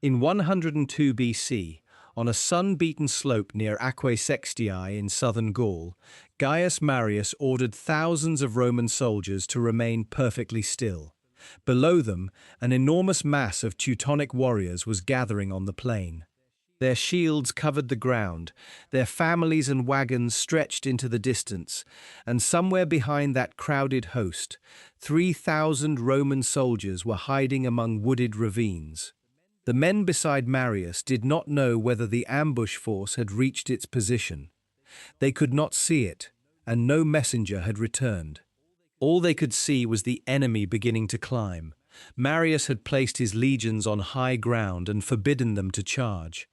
In 102 BC, on a sun-beaten slope near Aquae Sextiae in southern Gaul, Gaius Marius ordered thousands of Roman soldiers to remain perfectly still. Below them, an enormous mass of Teutonic warriors was gathering on the plain. Their shields covered the ground, their families and wagons stretched into the distance, and somewhere behind that crowded host, 3,000 Roman soldiers were hiding among wooded ravines. The men beside Marius did not know whether the ambush force had reached its position. They could not see it, and no messenger had returned. All they could see was the enemy beginning to climb. Marius had placed his legions on high ground and forbidden them to charge.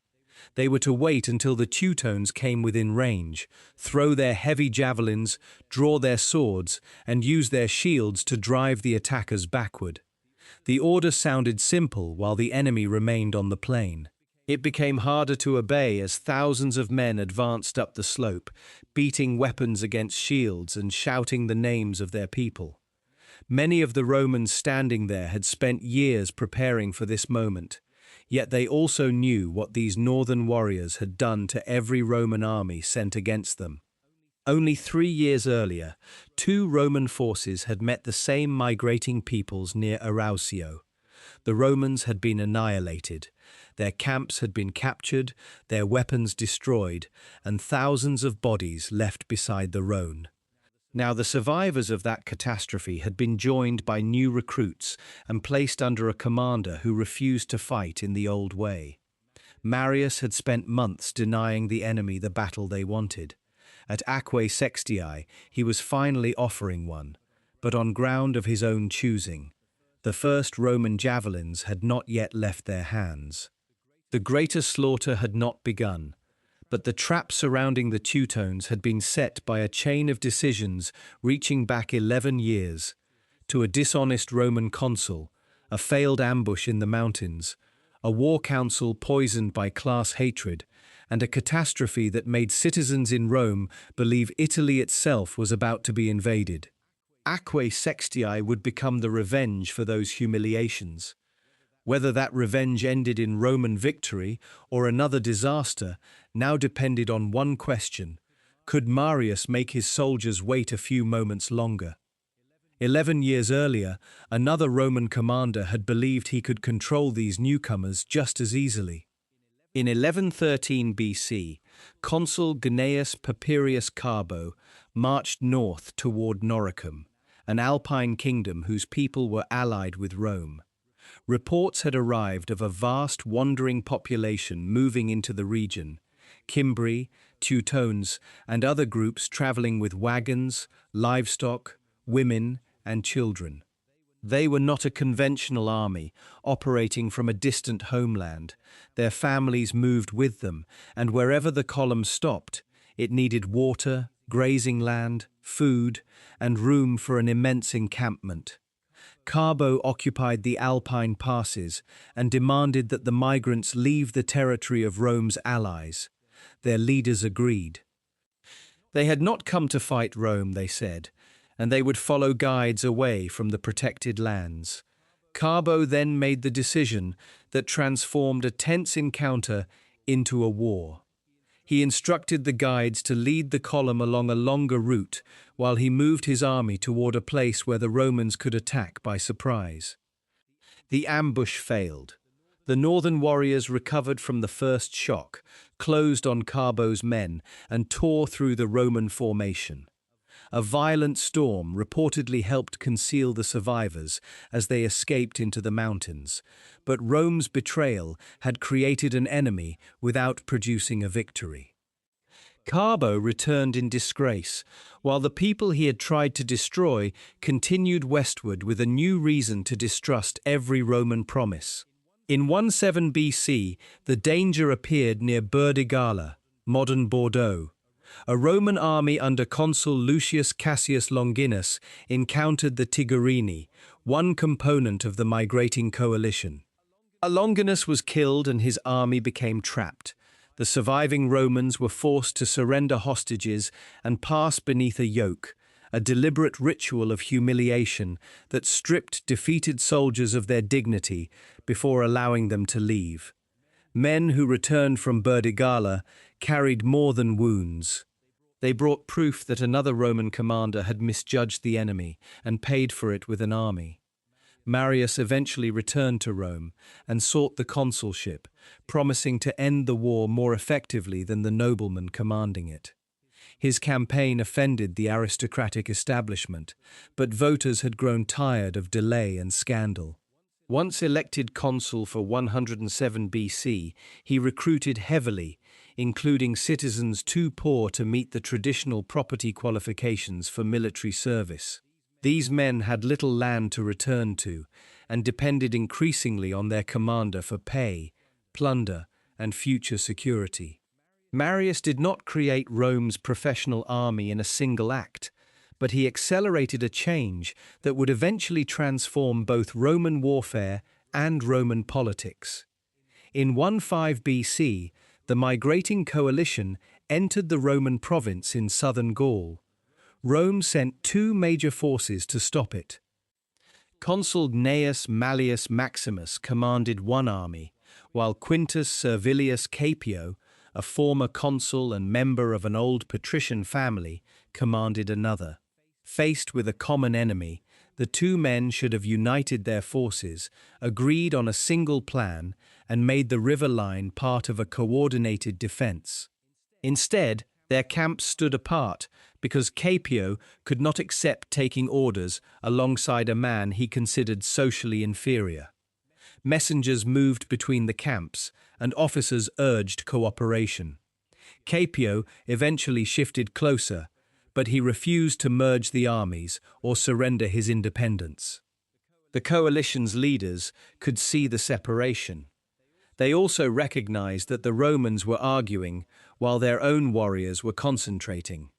They were to wait until the Teutones came within range, throw their heavy javelins, draw their swords, and use their shields to drive the attackers backward. The order sounded simple while the enemy remained on the plain. It became harder to obey as thousands of men advanced up the slope, beating weapons against shields and shouting the names of their people. Many of the Romans standing there had spent years preparing for this moment. Yet they also knew what these northern warriors had done to every Roman army sent against them. Only 3 years earlier, 2 Roman forces had met the same migrating peoples near Arausio. The Romans had been annihilated, their camps had been captured, their weapons destroyed, and thousands of bodies left beside the Rhone. Now the survivors of that catastrophe had been joined by new recruits and placed under a commander who refused to fight in the old way. Marius had spent months denying the enemy the battle they wanted. At Aquae Sextiae, he was finally offering one, but on ground of his own choosing. The first Roman javelins had not yet left their hands. The greater slaughter had not begun. But the trap surrounding the Teutones had been set by a chain of decisions reaching back 11 years, to a dishonest Roman consul, a failed ambush in the mountains, a war council poisoned by class hatred, and a catastrophe that made citizens in Rome believe Italy itself was about to be invaded. Aquae Sextiae would become the revenge for those humiliations. Whether that revenge ended in Roman victory or another disaster now depended on one question: could Marius make his soldiers wait a few moments longer? 11 years earlier, another Roman commander had believed he could control these newcomers just as easily. In 1113 BC, consul Gnaeus Papirius Carbo marched north toward Noricum, an Alpine kingdom whose people were allied with Rome. Reports had arrived of a vast wandering population moving into the region: Cimbri, Teutones, and other groups traveling with wagons, livestock, women, and children. They were not a conventional army, operating from a distant homeland. Their families moved with them, and wherever the column stopped, it needed water, grazing land, food, and room for an immense encampment. Carbo occupied the Alpine passes and demanded that the migrants leave the territory of Rome's allies. Their leaders agreed. They had not come to fight Rome, they said, and they would follow guides away from the protected lands. Carbo then made the decision that transformed a tense encounter into a war. He instructed the guides to lead the column along a longer route while he moved his army toward a place where the Romans could attack by surprise. The ambush failed. The northern warriors recovered from the first shock, closed on Carbo's men, and tore through the Roman formation. A violent storm reportedly helped conceal the survivors as they escaped into the mountains, but Rome's betrayal had created an enemy without producing a victory. Carbo returned in disgrace, while the people he had tried to destroy continued westward with a new reason to distrust every Roman promise. In 17 BC, the danger appeared near Burdigala, modern Bordeaux. A Roman army under consul Lucius Cassius Longinus encountered the Tigurini, one component of the migrating coalition. Longinus was killed and his army became trapped. The surviving Romans were forced to surrender hostages and pass beneath a yoke, a deliberate ritual of humiliation that stripped defeated soldiers of their dignity before allowing them to leave. Men who returned from Burdigala carried more than wounds. They brought proof that another Roman commander had misjudged the enemy and paid for it with an army. Marius eventually returned to Rome and sought the consulship, promising to end the war more effectively than the nobleman commanding it. His campaign offended the aristocratic establishment, but voters had grown tired of delay and scandal. Once elected consul for 107 BC, he recruited heavily, including citizens too poor to meet the traditional property qualifications for military service. These men had little land to return to and depended increasingly on their commander for pay, plunder, and future security. Marius did not create Rome's professional army in a single act, but he accelerated a change that would eventually transform both Roman warfare and Roman politics. In 15 BC, the migrating coalition entered the Roman province in southern Gaul. Rome sent two major forces to stop it. Consul Gnaeus Mallius Maximus commanded one army, while Quintus Servilius Caepio, a former consul and member of an old patrician family, commanded another. Faced with a common enemy, the two men should have united their forces, agreed on a single plan, and made the river line part of a coordinated defense. Instead, their camps stood apart because Caepio could not accept taking orders alongside a man he considered socially inferior. Messengers moved between the camps, and officers urged cooperation. Caepio eventually shifted closer, but he refused to merge the armies or surrender his independence. The coalition's leaders could see the separation. They also recognized that the Romans were arguing while their own warriors were concentrating.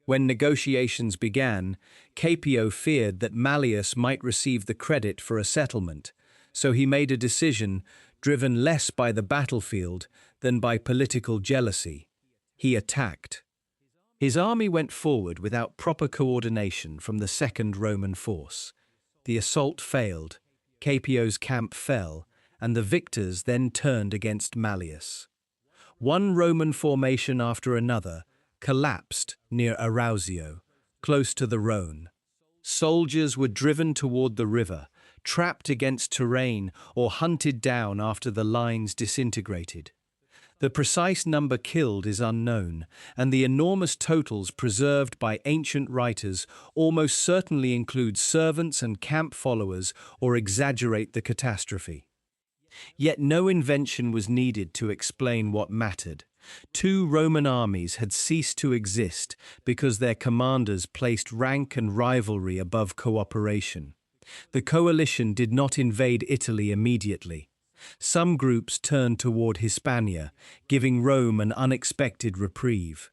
When negotiations began, Caepio feared that Mallius might receive the credit for a settlement, so he made a decision driven less by the battlefield than by political jealousy. He attacked. His army went forward without proper coordination from the second Roman force. The assault failed, Caepio's camp fell, and the victors then turned against Mallius. One Roman formation after another collapsed near Arausio, close to the Rhone. Soldiers were driven toward the river, trapped against terrain, or hunted down after the lines disintegrated. The precise number killed is unknown, and the enormous totals preserved by ancient writers almost certainly include servants and camp followers or exaggerate the catastrophe. Yet no invention was needed to explain what mattered. Two Roman armies had ceased to exist because their commanders placed rank and rivalry above cooperation. The coalition did not invade Italy immediately. Some groups turned toward Hispania, giving Rome an unexpected reprieve.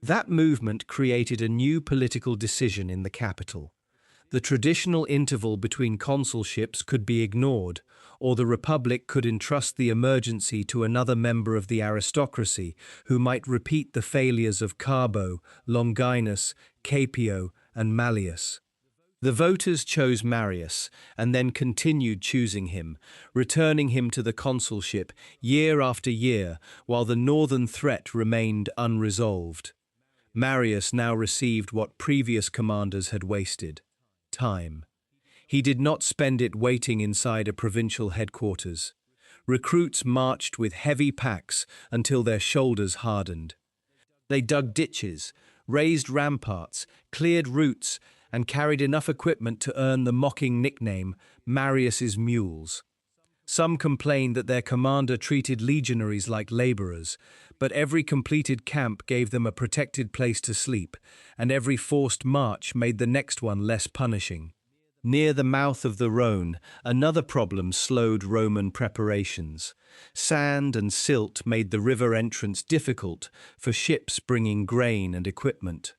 That movement created a new political decision in the capital. The traditional interval between consulships could be ignored, or the Republic could entrust the emergency to another member of the aristocracy who might repeat the failures of Carbo, Longinus, Caepio, and Mallius. The voters chose Marius and then continued choosing him, returning him to the consulship year after year while the northern threat remained unresolved. Marius now received what previous commanders had wasted: time. He did not spend it waiting inside a provincial headquarters. Recruits marched with heavy packs until their shoulders hardened. They dug ditches, raised ramparts, cleared routes, and carried enough equipment to earn the mocking nickname Marius's Mules. Some complained that their commander treated legionaries like laborers, but every completed camp gave them a protected place to sleep, and every forced march made the next one less punishing. Near the mouth of the Rhone, another problem slowed Roman preparations. Sand and silt made the river entrance difficult for ships bringing grain and equipment.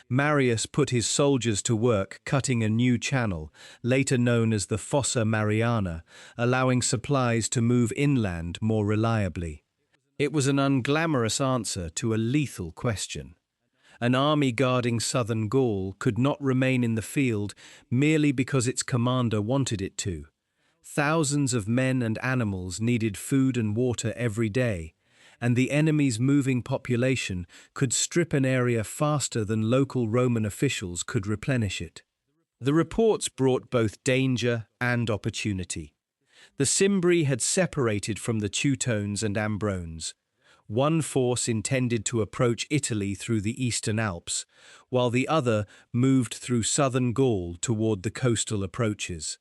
Marius put his soldiers to work cutting a new channel, later known as the Fossa Mariana, allowing supplies to move inland more reliably. It was an unglamorous answer to a lethal question. An army guarding southern Gaul could not remain in the field merely because its commander wanted it to. Thousands of men and animals needed food and water every day, and the enemy's moving population could strip an area faster than local Roman officials could replenish it. The reports brought both danger and opportunity. The Cimbri had separated from the Teutones and Ambrones. One force intended to approach Italy through the Eastern Alps, while the other moved through southern Gaul toward the coastal approaches.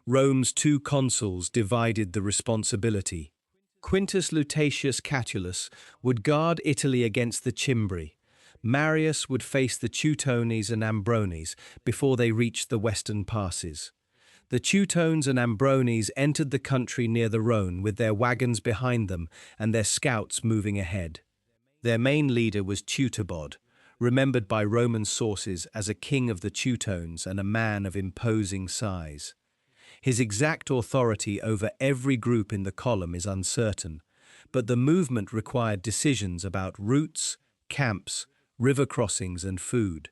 Rome's two consuls divided the responsibility. Quintus Lutatius Catulus would guard Italy against the Cimbri. Marius would face the Teutones and Ambrones before they reached the western passes. The Teutones and Ambrones entered the country near the Rhone with their wagons behind them and their scouts moving ahead. Their main leader was Teutones, remembered by Roman sources as a king of the Teutones and a man of imposing size. His exact authority over every group in the column is uncertain, but the movement required decisions about routes, camps, river crossings and food.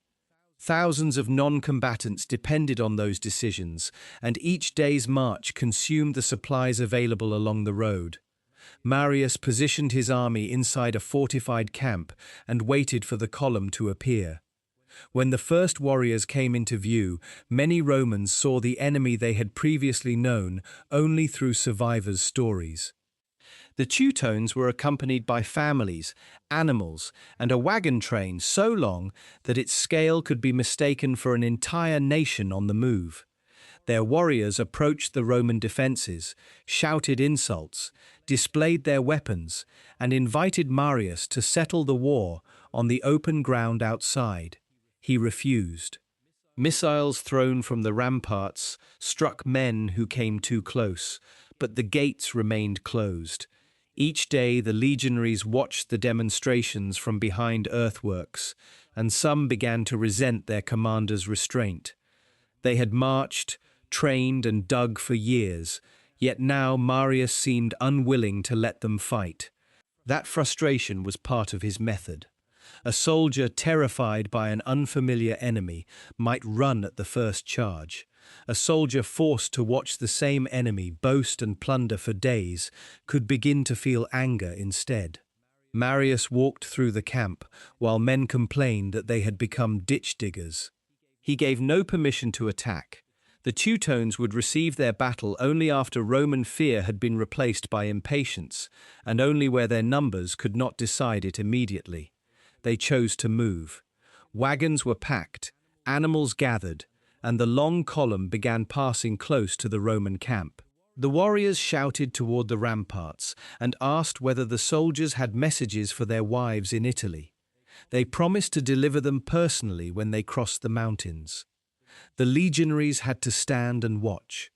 Thousands of non-combatants depended on those decisions, and each day's march consumed the supplies available along the road. Marius positioned his army inside a fortified camp and waited for the column to appear. When the first warriors came into view, many Romans saw the enemy they had previously known only through survivors' stories. The Teutones were accompanied by families, animals, and a wagon train so long that its scale could be mistaken for an entire nation on the move. Their warriors approached the Roman defences, shouted insults, displayed their weapons, and invited Marius to settle the war on the open ground outside. He refused. Missiles thrown from the ramparts struck men who came too close, but the gates remained closed. Each day the legionaries watched the demonstrations from behind earthworks, and some began to resent their commander's restraint. They had marched, trained, and dug for years, yet now Marius seemed unwilling to let them fight. That frustration was part of his method. A soldier terrified by an unfamiliar enemy might run at the first charge. A soldier forced to watch the same enemy boast and plunder for days could begin to feel anger instead. Marius walked through the camp while men complained that they had become ditch diggers. He gave no permission to attack. The Teutones would receive their battle only after Roman fear had been replaced by impatience, and only where their numbers could not decide it immediately. They chose to move. Wagons were packed, animals gathered, and the long column began passing close to the Roman camp. The warriors shouted toward the ramparts and asked whether the soldiers had messages for their wives in Italy. They promised to deliver them personally when they crossed the mountains. The legionaries had to stand and watch.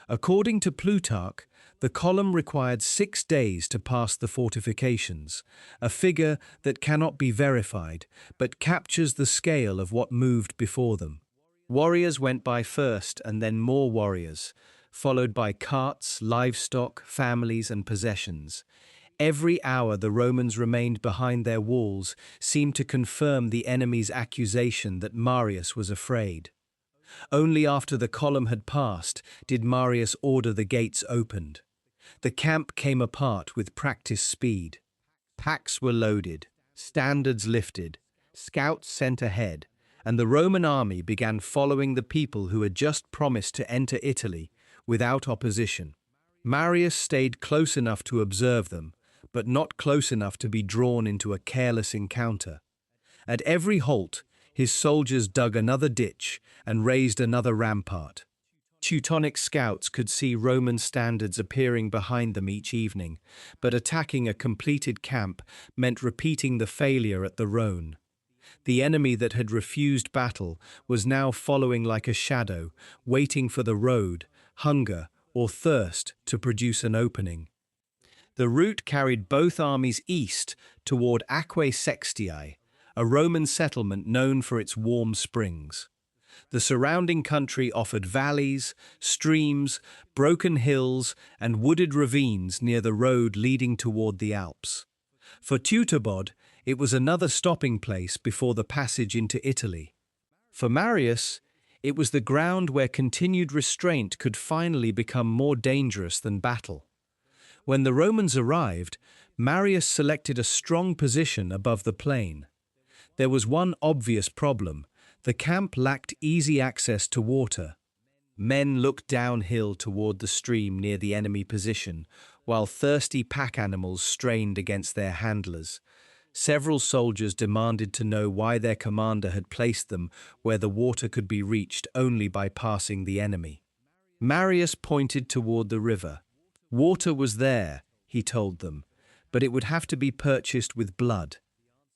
According to Plutarch, the column required 6 days to pass the fortifications, a figure that cannot be verified but captures the scale of what moved before them. Warriors went by first and then more warriors, followed by carts, livestock, families and possessions. Every hour the Romans remained behind their walls seemed to confirm the enemy's accusation that Marius was afraid. Only after the column had passed did Marius order the gates opened. The camp came apart with practiced speed. Packs were loaded, standards lifted, scouts sent ahead, and the Roman army began following the people who had just promised to enter Italy without opposition. Marius stayed close enough to observe them, but not close enough to be drawn into a careless encounter. At every halt, his soldiers dug another ditch and raised another rampart. Teutonic scouts could see Roman standards appearing behind them each evening, but attacking a completed camp meant repeating the failure at the Rhone. The enemy that had refused battle was now following like a shadow, waiting for the road, hunger, or thirst to produce an opening. The route carried both armies east toward Aquae Sextiae, a Roman settlement known for its warm springs. The surrounding country offered valleys, streams, broken hills, and wooded ravines near the road leading toward the Alps. For Teutones, It was another stopping place before the passage into Italy. For Marius, it was the ground where continued restraint could finally become more dangerous than battle. When the Romans arrived, Marius selected a strong position above the plain. There was one obvious problem: the camp lacked easy access to water. Men looked downhill toward the stream near the enemy position, while thirsty pack animals strained against their handlers. Several soldiers demanded to know why their commander had placed them where the water could be reached only by passing the enemy. Marius pointed toward the river. Water was there, he told them, but it would have to be purchased with blood.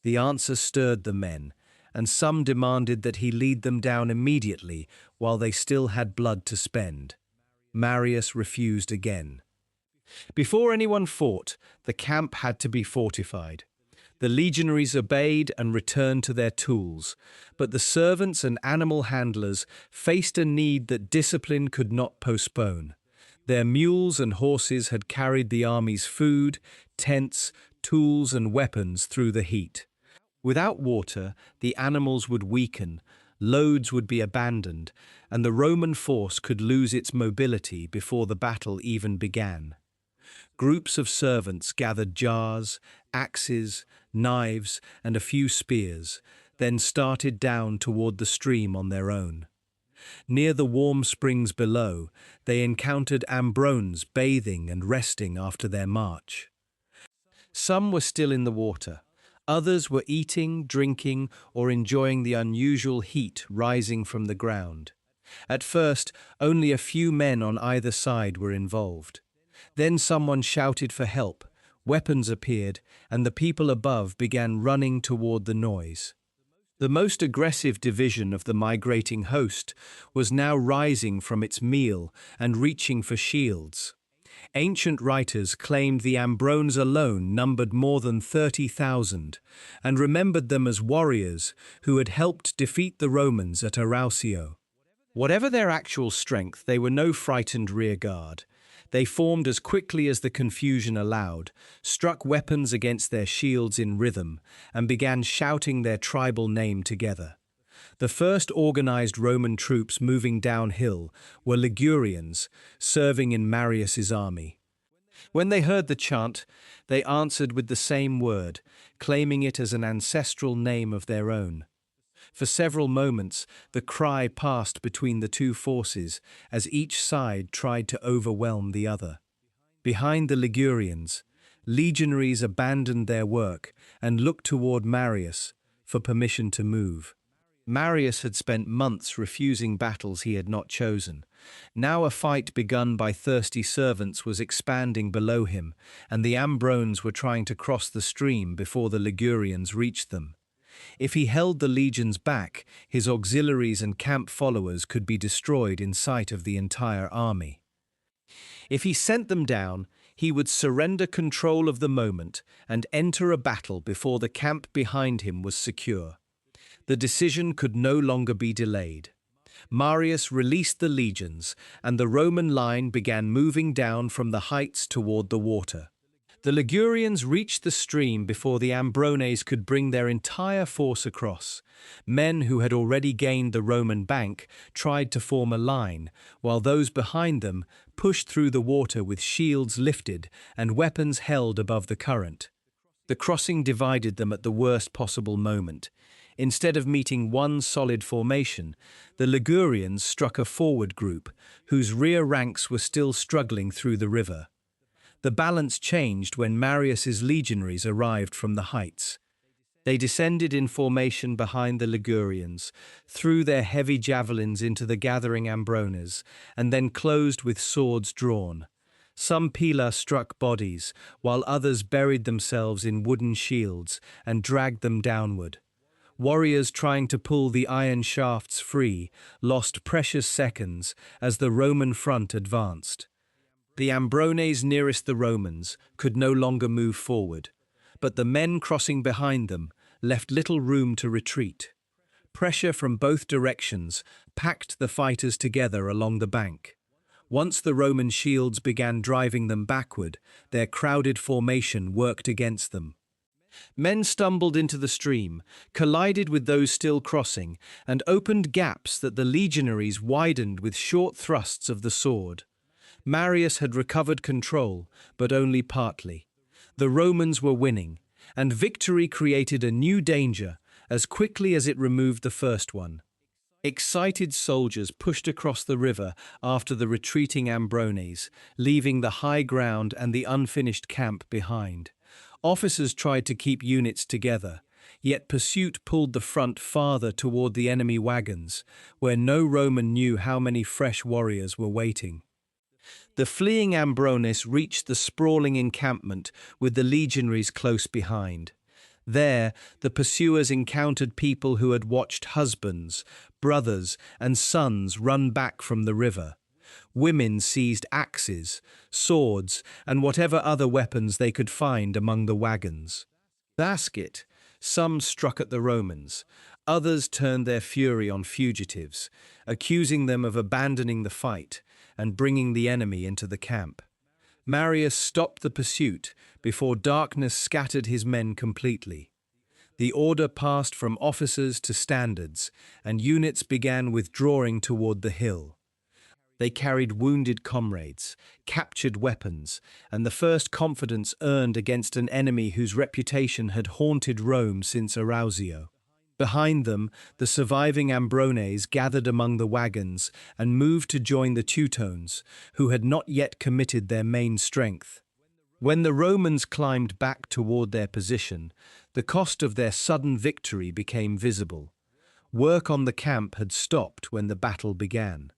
The answer stirred the men, and some demanded that he lead them down immediately while they still had blood to spend. Marius refused again. Before anyone fought, the camp had to be fortified. The legionaries obeyed and returned to their tools, but the servants and animal handlers faced a need that discipline could not postpone. Their mules and horses had carried the army's food, tents, tools and weapons through the heat. Without water, the animals would weaken, loads would be abandoned, and the Roman force could lose its mobility before the battle even began. Groups of servants gathered jars, axes, knives, and a few spears, then started down toward the stream on their own. Near the warm springs below, they encountered ambrones bathing and resting after their march. Some were still in the water. Others were eating, drinking, or enjoying the unusual heat rising from the ground. At first, only a few men on either side were involved. Then someone shouted for help, weapons appeared, and the people above began running toward the noise. The most aggressive division of the migrating host was now rising from its meal and reaching for shields. Ancient writers claimed the Ambrones alone numbered more than 30,000 and remembered them as warriors who had helped defeat the Romans at Arausio. Whatever their actual strength, they were no frightened rearguard. They formed as quickly as the confusion allowed, struck weapons against their shields in rhythm, and began shouting their tribal name together. The first organized Roman troops moving downhill were Ligurians, serving in Marius's army. When they heard the chant, they answered with the same word, claiming it as an ancestral name of their own. For several moments, the cry passed between the two forces as each side tried to overwhelm the other. Behind the Ligurians, legionaries abandoned their work and looked toward Marius for permission to move. Marius had spent months refusing battles he had not chosen. Now a fight begun by thirsty servants was expanding below him, and the Ambrones were trying to cross the stream before the Ligurians reached them. If he held the legions back, his auxiliaries and camp followers could be destroyed in sight of the entire army. If he sent them down, he would surrender control of the moment and enter a battle before the camp behind him was secure. The decision could no longer be delayed. Marius released the legions, and the Roman line began moving down from the heights toward the water. The Ligurians reached the stream before the Ambrones could bring their entire force across. Men who had already gained the Roman bank tried to form a line, while those behind them pushed through the water with shields lifted and weapons held above the current. The crossing divided them at the worst possible moment. Instead of meeting one solid formation, the Ligurians struck a forward group, whose rear ranks were still struggling through the river. The balance changed when Marius's legionaries arrived from the heights. They descended in formation behind the Ligurians, threw their heavy javelins into the gathering Ambrones, and then closed with swords drawn. Some pila struck bodies, while others buried themselves in wooden shields and dragged them downward. Warriors trying to pull the iron shafts free lost precious seconds as the Roman front advanced. The Ambrones nearest the Romans could no longer move forward, but the men crossing behind them left little room to retreat. Pressure from both directions packed the fighters together along the bank. Once the Roman shields began driving them backward, their crowded formation worked against them. Men stumbled into the stream, collided with those still crossing, and opened gaps that the legionaries widened with short thrusts of the sword. Marius had recovered control, but only partly. The Romans were winning, and victory created a new danger as quickly as it removed the first one. Excited soldiers pushed across the river after the retreating Ambrones, leaving the high ground and the unfinished camp behind. Officers tried to keep units together, yet pursuit pulled the front farther toward the enemy wagons, where no Roman knew how many fresh warriors were waiting. The fleeing Ambrones reached the sprawling encampment with the legionaries close behind. There, the pursuers encountered people who had watched husbands, brothers, and sons run back from the river. Women seized axes, swords, and whatever other weapons they could find among the wagons. Basket, some struck at the Romans, others turned their fury on fugitives, accusing them of abandoning the fight and bringing the enemy into the camp. Marius stopped the pursuit before darkness scattered his men completely. The order passed from officers to standards, and units began withdrawing toward the hill. They carried wounded comrades, captured weapons, and the first confidence earned against an enemy whose reputation had haunted Rome since Arausio. Behind them, the surviving Ambrones gathered among the wagons and moved to join the Teutones, who had not yet committed their main strength. When the Romans climbed back toward their position, the cost of their sudden victory became visible. Work on the camp had stopped when the battle began.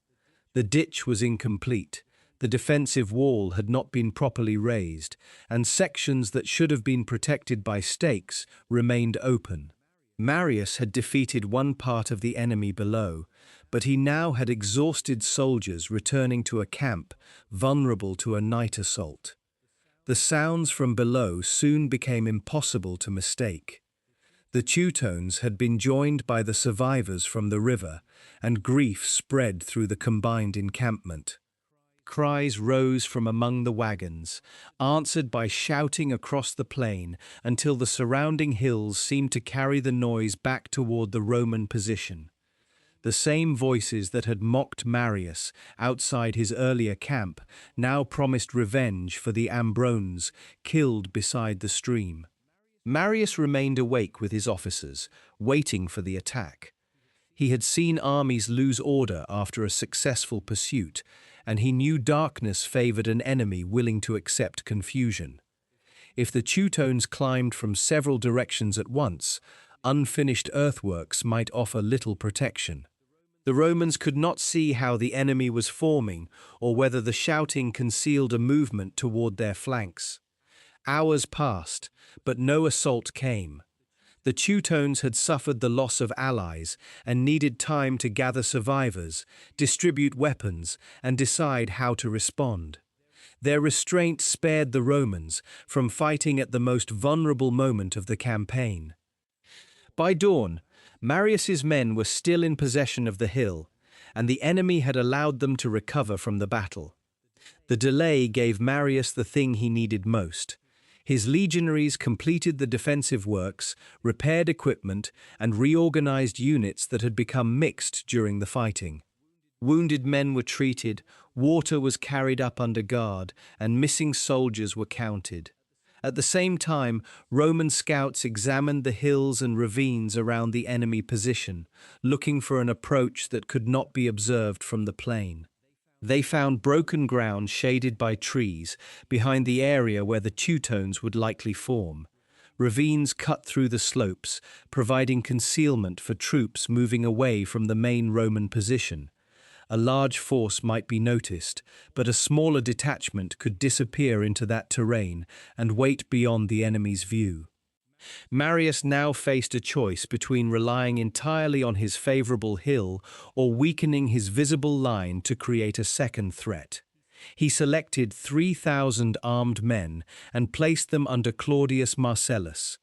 The ditch was incomplete, the defensive wall had not been properly raised, and sections that should have been protected by stakes remained open. Marius had defeated one part of the enemy below, but he now had exhausted soldiers returning to a camp vulnerable to a night assault. The sounds from below soon became impossible to mistake. The Teutones had been joined by the survivors from the river, and grief spread through the combined encampment. Cries rose from among the wagons, answered by shouting across the plain until the surrounding hills seemed to carry the noise back toward the Roman position. The same voices that had mocked Marius outside his earlier camp now promised revenge for the Ambrones killed beside the stream. Marius remained awake with his officers, waiting for the attack. He had seen armies lose order after a successful pursuit, and he knew darkness favored an enemy willing to accept confusion. If the Teutones climbed from several directions at once, unfinished earthworks might offer little protection. The Romans could not see how the enemy was forming or whether the shouting concealed a movement toward their flanks. Hours passed, but no assault came. The Teutones had suffered the loss of allies and needed time to gather survivors, distribute weapons, and decide how to respond. Their restraint spared the Romans from fighting at the most vulnerable moment of the campaign. By dawn, Marius's men were still in possession of the hill, and the enemy had allowed them to recover from the battle. The delay gave Marius the thing he needed most. His legionaries completed the defensive works, repaired equipment, and reorganized units that had become mixed during the fighting. Wounded men were treated, water was carried up under guard, and missing soldiers were counted. At the same time, Roman scouts examined the hills and ravines around the enemy position, looking for an approach that could not be observed from the plain. They found broken ground shaded by trees behind the area where the Teutones would likely form. Ravines cut through the slopes, providing concealment for troops moving away from the main Roman position. A large force might be noticed, but a smaller detachment could disappear into that terrain and wait beyond the enemy's view. Marius now faced a choice between relying entirely on his favorable hill or weakening his visible line to create a second threat. He selected 3,000 armed men and placed them under Claudius Marcellus.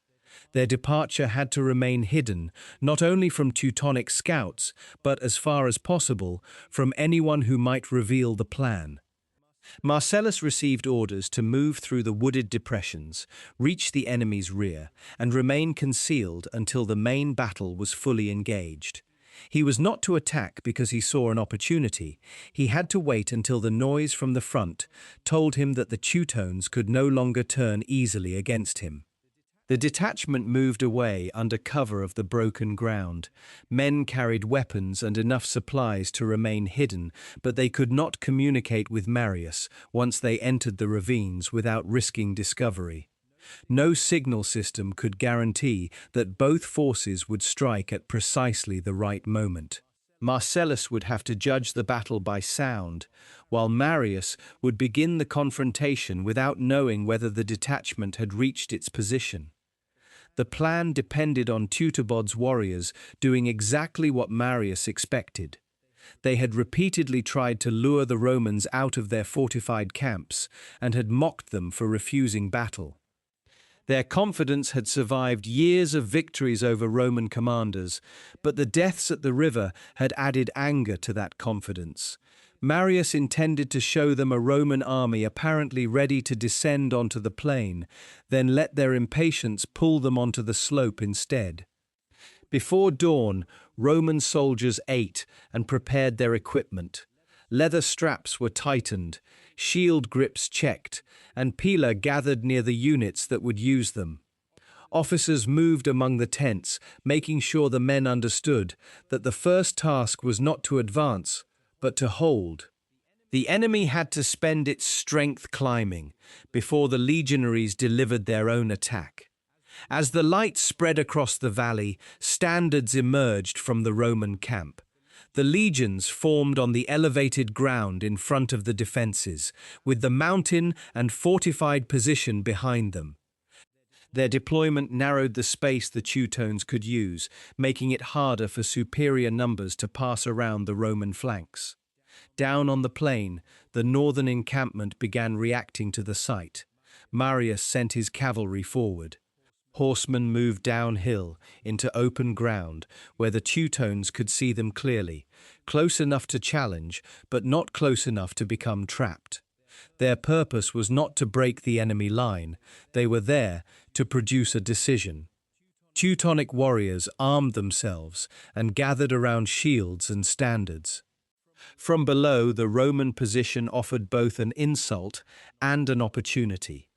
Their departure had to remain hidden, not only from Teutonic scouts, but as far as possible, from anyone who might reveal the plan. Marcellus received orders to move through the wooded depressions, reach the enemy's rear, and remain concealed until the main battle was fully engaged. He was not to attack because he saw an opportunity. He had to wait until the noise from the front told him that the Teutones could no longer turn easily against him. The detachment moved away under cover of the broken ground. Men carried weapons and enough supplies to remain hidden, but they could not communicate with Marius once they entered the ravines without risking discovery. No signal system could guarantee that both forces would strike at precisely the right moment. Marcellus would have to judge the battle by sound, while Marius would begin the confrontation without knowing whether the detachment had reached its position. The plan depended on Teutones' warriors doing exactly what Marius expected. They had repeatedly tried to lure the Romans out of their fortified camps and had mocked them for refusing battle. Their confidence had survived years of victories over Roman commanders, but the deaths at the river had added anger to that confidence. Marius intended to show them a Roman army apparently ready to descend onto the plain, then let their impatience pull them onto the slope instead. Before dawn, Roman soldiers ate and prepared their equipment. Leather straps were tightened, shield grips checked, and pila gathered near the units that would use them. Officers moved among the tents, making sure the men understood that the first task was not to advance, but to hold. The enemy had to spend its strength climbing before the legionaries delivered their own attack. As the light spread across the valley, standards emerged from the Roman camp. The legions formed on the elevated ground in front of the defences, with the mountain and fortified position behind them. Their deployment narrowed the space the Teutones could use, making it harder for superior numbers to pass around the Roman flanks. Down on the plain, the northern encampment began reacting to the sight. Marius sent his cavalry forward. Horsemen moved downhill into open ground where the Teutones could see them clearly, close enough to challenge, but not close enough to become trapped. Their purpose was not to break the enemy line, they were there to produce a decision. Teutonic warriors armed themselves and gathered around shields and standards. From below, the Roman position offered both an insult and an opportunity.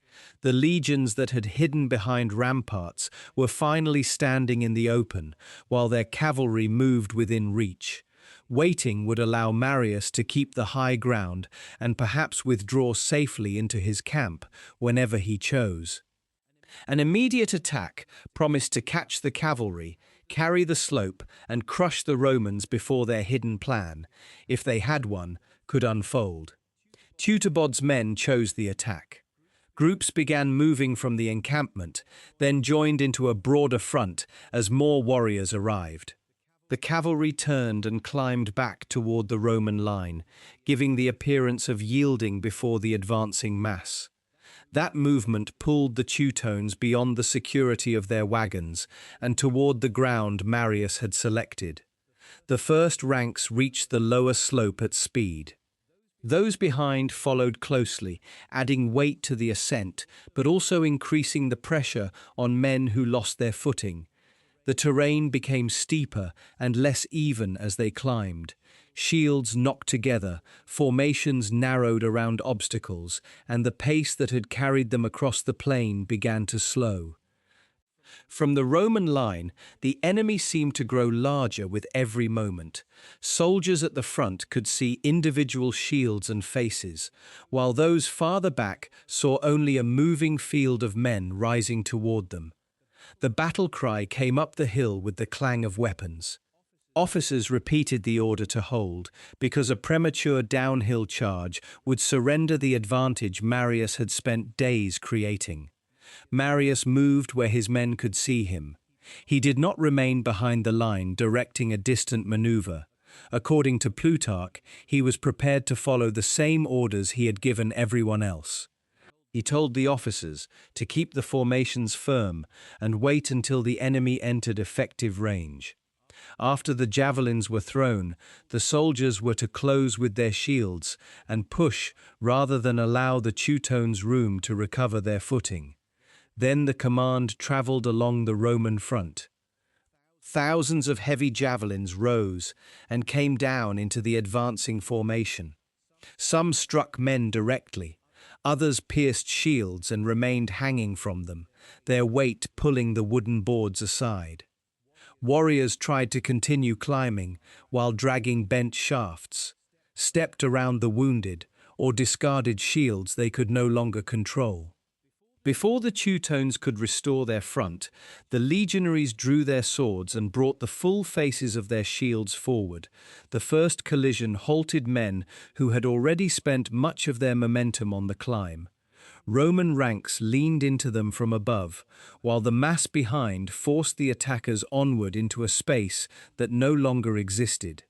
The legions that had hidden behind ramparts were finally standing in the open, while their cavalry moved within reach. Waiting would allow Marius to keep the high ground and perhaps withdraw safely into his camp whenever he chose. An immediate attack promised to catch the cavalry, carry the slope, and crush the Romans before their hidden plan, if they had one, could unfold. Teutones' men chose the attack. Groups began moving from the encampment, then joined into a broader front as more warriors arrived. The cavalry turned and climbed back toward the Roman line, giving the appearance of yielding before the advancing mass. That movement pulled the Teutones beyond the security of their wagons and toward the ground Marius had selected. The first ranks reached the lower slope at speed. Those behind followed closely, adding weight to the ascent, but also increasing the pressure on men who lost their footing. The terrain became steeper and less even as they climbed. Shields knocked together, formations narrowed around obstacles, and the pace that had carried them across the plain began to slow. From the Roman line, the enemy seemed to grow larger with every moment. Soldiers at the front could see individual shields and faces, while those farther back saw only a moving field of men rising toward them. The battle cry came up the hill with the clang of weapons. Officers repeated the order to hold, because a premature downhill charge would surrender the advantage Marius had spent days creating. Marius moved where his men could see him. He did not remain behind the line directing a distant maneuver. According to Plutarch, he was prepared to follow the same orders he had given everyone else. He told the officers to keep the formations firm and wait until the enemy entered effective range. After the javelins were thrown, the soldiers were to close with their shields and push rather than allow the Teutones room to recover their footing. Then the command travelled along the Roman front. Thousands of heavy javelins rose and came down into the advancing formation. Some struck men directly, others pierced shields and remained hanging from them, their weight pulling the wooden boards aside. Warriors tried to continue climbing while dragging bent shafts, stepped around the wounded, or discarded shields they could no longer control. Before the Teutones could restore their front, the legionaries drew their swords and brought the full faces of their shields forward. The first collision halted men who had already spent much of their momentum on the climb. Roman ranks leaned into them from above, while the mass behind forced the attackers onward into a space that no longer existed.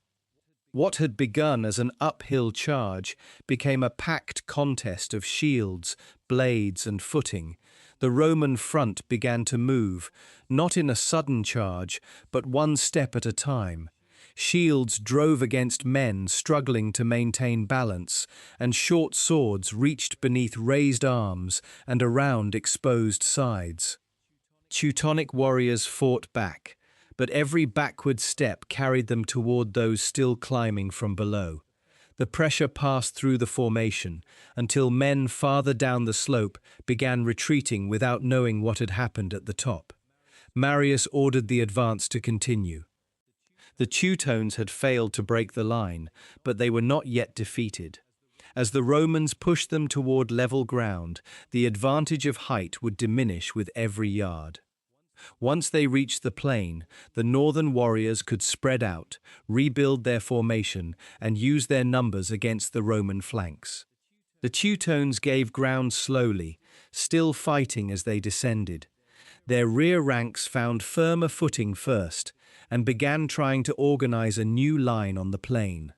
What had begun as an uphill charge became a packed contest of shields, blades, and footing. The Roman front began to move, not in a sudden charge, but one step at a time. Shields drove against men struggling to maintain balance, and short swords reached beneath raised arms and around exposed sides. Teutonic warriors fought back, but every backward step carried them toward those still climbing from below. The pressure passed through the formation until men farther down the slope began retreating without knowing what had happened at the top. Marius ordered the advance to continue. The Teutones had failed to break the line, but they were not yet defeated. As the Romans pushed them toward level ground, the advantage of height would diminish with every yard. Once they reached the plain, the northern warriors could spread out, rebuild their formation, and use their numbers against the Roman flanks. The Teutones gave ground slowly, still fighting as they descended. Their rear ranks found firmer footing first, and began trying to organize a new line on the plain.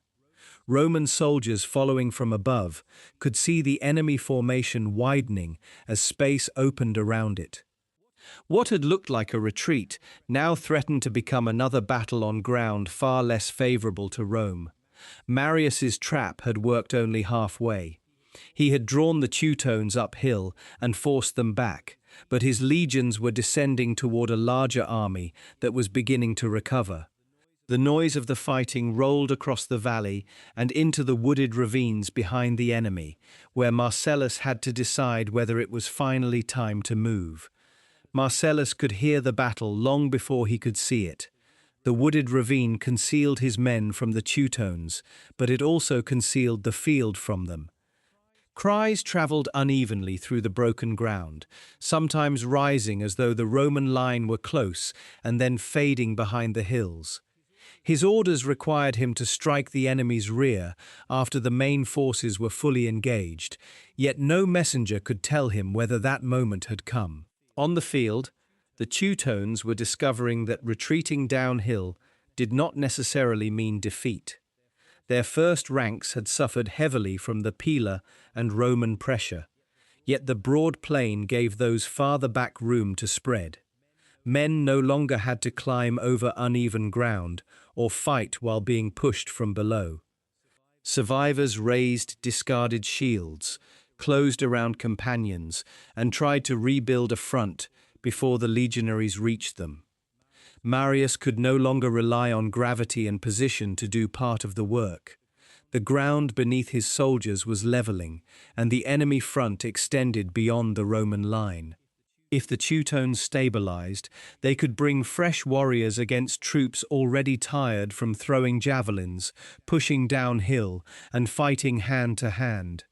Roman soldiers following from above could see the enemy formation widening as space opened around it. What had looked like a retreat now threatened to become another battle on ground far less favorable to Rome. Marius's trap had worked only halfway. He had drawn the Teutones uphill and forced them back, but his legions were descending toward a larger army that was beginning to recover. The noise of the fighting rolled across the valley and into the wooded ravines behind the enemy, where Marcellus had to decide whether it was finally time to move. Marcellus could hear the battle long before he could see it. The wooded ravine concealed his men from the Teutones, but it also concealed the field from them. Cries travelled unevenly through the broken ground, sometimes rising as though the Roman line were close and then fading behind the hills. His orders required him to strike the enemy's rear after the main forces were fully engaged, yet no messenger could tell him whether that moment had come. On the field, the Teutones were discovering that retreating downhill did not necessarily mean defeat. Their first ranks had suffered heavily from the Pila and Roman pressure, yet the broad plain gave those farther back room to spread. Men no longer had to climb over uneven ground or fight while being pushed from below. Survivors raised discarded shields, closed around companions, and tried to rebuild a front before the legionaries reached them. Marius could no longer rely on gravity and position to do part of the work. The ground beneath his soldiers was leveling, and the enemy front extended beyond the Roman line. If the Teutones stabilized, they could bring fresh warriors against troops already tired from throwing javelins, pushing downhill, and fighting hand to hand.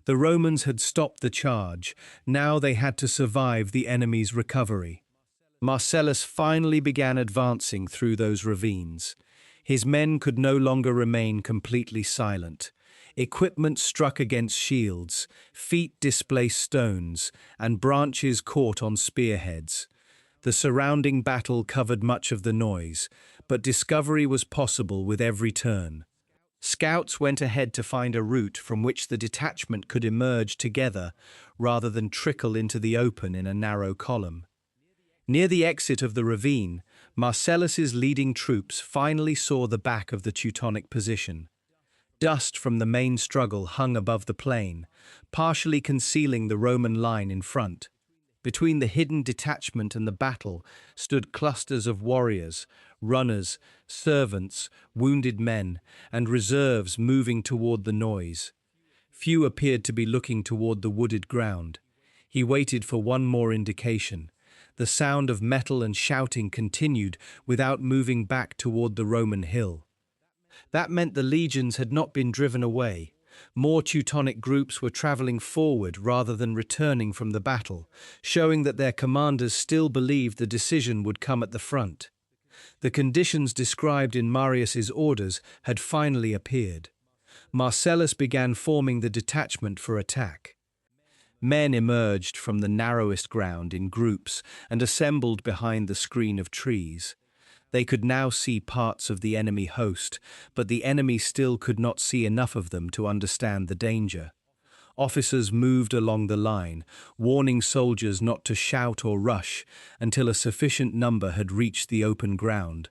The Romans had stopped the charge. Now they had to survive the enemy's recovery. Marcellus finally began advancing through those ravines. His men could no longer remain completely silent. Equipment struck against shields, feet displaced stones, and branches caught on spearheads. The surrounding battle covered much of the noise, but discovery was possible with every turn. Scouts went ahead to find a route from which the detachment could emerge together rather than trickle into the open in a narrow column. Near the exit of the ravine, Marcellus's leading troops finally saw the back of the Teutonic position. Dust from the main struggle hung above the plain, partially concealing the Roman line in front. Between the hidden detachment and the battle stood clusters of warriors, runners, servants, wounded men, and reserves moving toward the noise. Few appeared to be looking toward the wooded ground. He waited for one more indication. The sound of metal and shouting continued without moving back toward the Roman hill. That meant the legions had not been driven away. More Teutonic groups were traveling forward rather than returning from the battle, showing that their commanders still believed the decision would come at the front. The conditions described in Marius's orders had finally appeared. Marcellus began forming the detachment for attack. Men emerged from the narrowest ground in groups and assembled behind the screen of trees. They could now see parts of the enemy host, but the enemy still could not see enough of them to understand the danger. Officers moved along the line, warning soldiers not to shout or rush until a sufficient number had reached the open ground.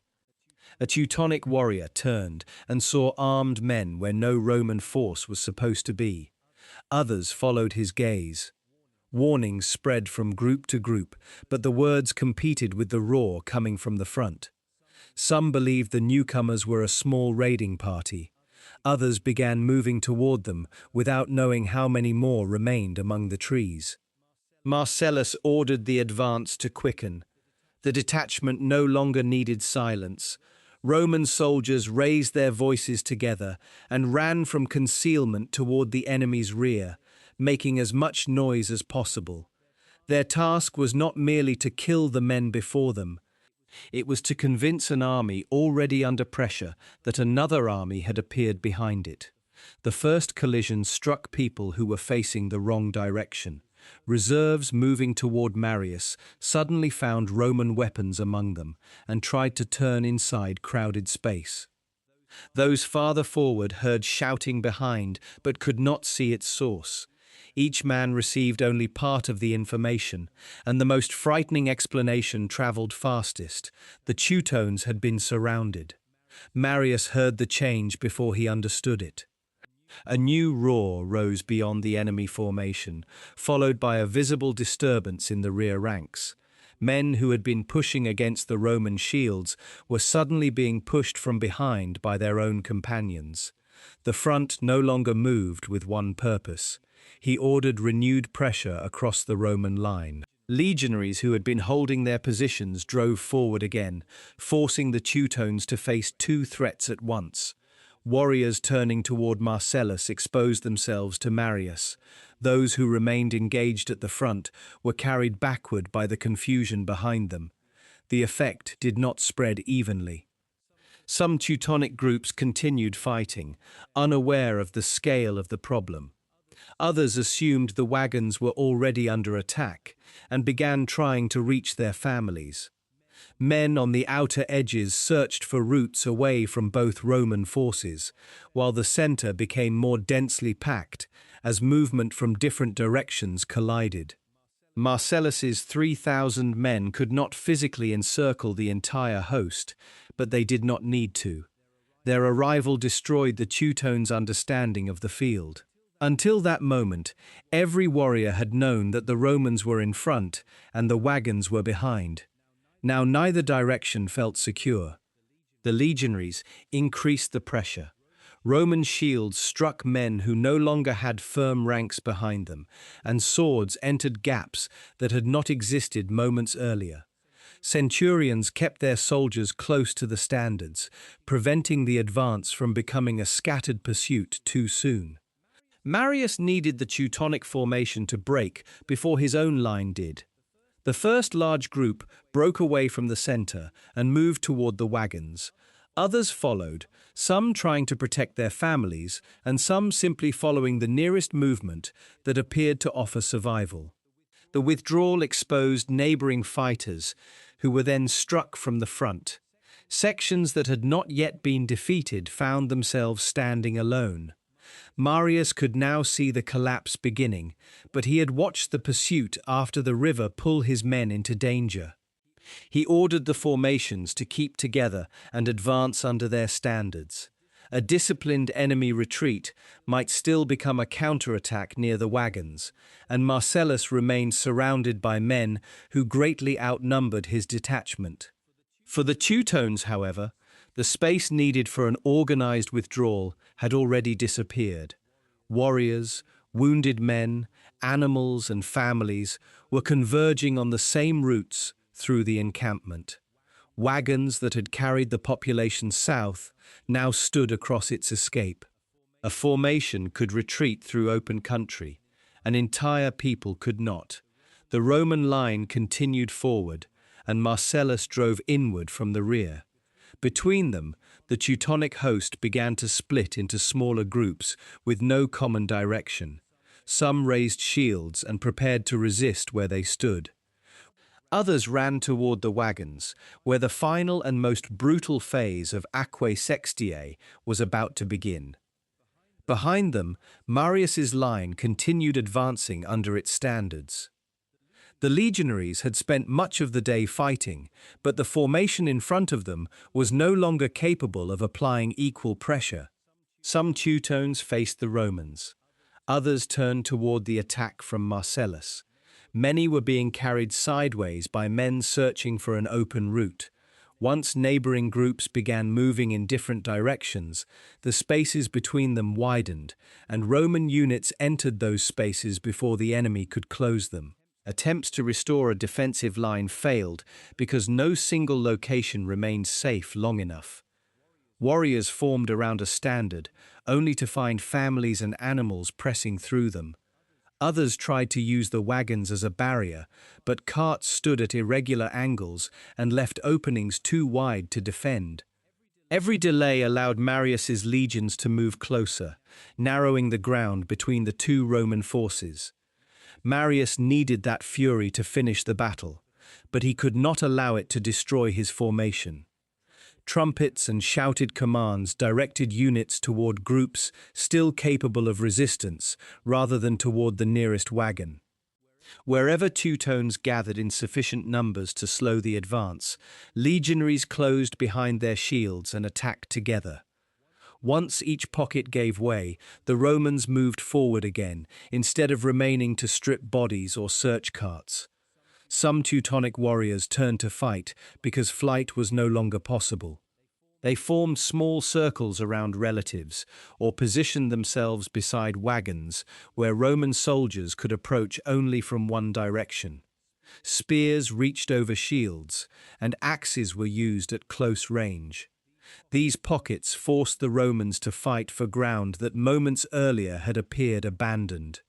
A Teutonic warrior turned and saw armed men where no Roman force was supposed to be. Others followed his gaze. Warnings spread from group to group, but the words competed with the roar coming from the front. Some believed the newcomers were a small raiding party. Others began moving toward them without knowing how many more remained among the trees. Marcellus ordered the advance to quicken. The detachment no longer needed silence. Roman soldiers raised their voices together and ran from concealment toward the enemy's rear, making as much noise as possible. Their task was not merely to kill the men before them. It was to convince an army already under pressure that another army had appeared behind it. The first collision struck people who were facing the wrong direction. Reserves moving toward Marius suddenly found Roman weapons among them and tried to turn inside crowded space. Those farther forward heard shouting behind but could not see its source. Each man received only part of the information, and the most frightening explanation traveled fastest. The Teutones had been surrounded. Marius heard the change before he understood it. A new roar rose beyond the enemy formation, followed by a visible disturbance in the rear ranks. Men who had been pushing against the Roman shields were suddenly being pushed from behind by their own companions. The front no longer moved with one purpose. He ordered renewed pressure across the Roman line. Legionaries who had been holding their positions drove forward again, forcing the Teutones to face two threats at once. Warriors turning toward Marcellus exposed themselves to Marius. Those who remained engaged at the front were carried backward by the confusion behind them. The effect did not spread evenly. Some Teutonic groups continued fighting, unaware of the scale of the problem. Others assumed the wagons were already under attack and began trying to reach their families. Men on the outer edges searched for routes away from both Roman forces, while the center became more densely packed as movement from different directions collided. Marcellus's 3,000 men could not physically encircle the entire host, but they did not need to. Their arrival destroyed the Teutones' understanding of the field. Until that moment, every warrior had known that the Romans were in front and the wagons were behind. Now neither direction felt secure. The legionaries increased the pressure. Roman shields struck men who no longer had firm ranks behind them, and swords entered gaps that had not existed moments earlier. Centurions kept their soldiers close to the standards, preventing the advance from becoming a scattered pursuit too soon. Marius needed the Teutonic formation to break before his own line did. The first large group broke away from the center and moved toward the wagons. Others followed, some trying to protect their families and some simply following the nearest movement that appeared to offer survival. The withdrawal exposed neighboring fighters, who were then struck from the front. Sections that had not yet been defeated found themselves standing alone. Marius could now see the collapse beginning, but he had watched the pursuit after the river pull his men into danger. He ordered the formations to keep together and advance under their standards. A disciplined enemy retreat might still become a counterattack near the wagons, and Marcellus remained surrounded by men who greatly outnumbered his detachment. For the Teutones, however, the space needed for an organized withdrawal had already disappeared. Warriors, wounded men, animals, and families were converging on the same routes through the encampment. Wagons that had carried the population south now stood across its escape. A formation could retreat through open country. An entire people could not. The Roman line continued forward, and Marcellus drove inward from the rear. Between them, the Teutonic host began to split into smaller groups with no common direction. Some raised shields and prepared to resist where they stood. Others ran toward the wagons, where the final and most brutal phase of Aquae Sextiae was about to begin. Behind them, Marius's line continued advancing under its standards. The legionaries had spent much of the day fighting, but the formation in front of them was no longer capable of applying equal pressure. Some Teutones faced the Romans. Others turned toward the attack from Marcellus. Many were being carried sideways by men searching for an open route. Once neighboring groups began moving in different directions, the spaces between them widened, and Roman units entered those spaces before the enemy could close them. Attempts to restore a defensive line failed because no single location remained safe long enough. Warriors formed around a standard, only to find families and animals pressing through them. Others tried to use the wagons as a barrier, but carts stood at irregular angles and left openings too wide to defend. Every delay allowed Marius's legions to move closer, narrowing the ground between the two Roman forces. Marius needed that fury to finish the battle, but he could not allow it to destroy his formation. Trumpets and shouted commands directed units toward groups still capable of resistance rather than toward the nearest wagon. Wherever Teutones gathered in sufficient numbers to slow the advance, legionaries closed behind their shields and attacked together. Once each pocket gave way, the Romans moved forward again, instead of remaining to strip bodies or search carts. Some Teutonic warriors turned to fight because flight was no longer possible. They formed small circles around relatives or positioned themselves beside wagons where Roman soldiers could approach only from one direction. Spears reached over shields, and axes were used at close range. These pockets forced the Romans to fight for ground that moments earlier had appeared abandoned.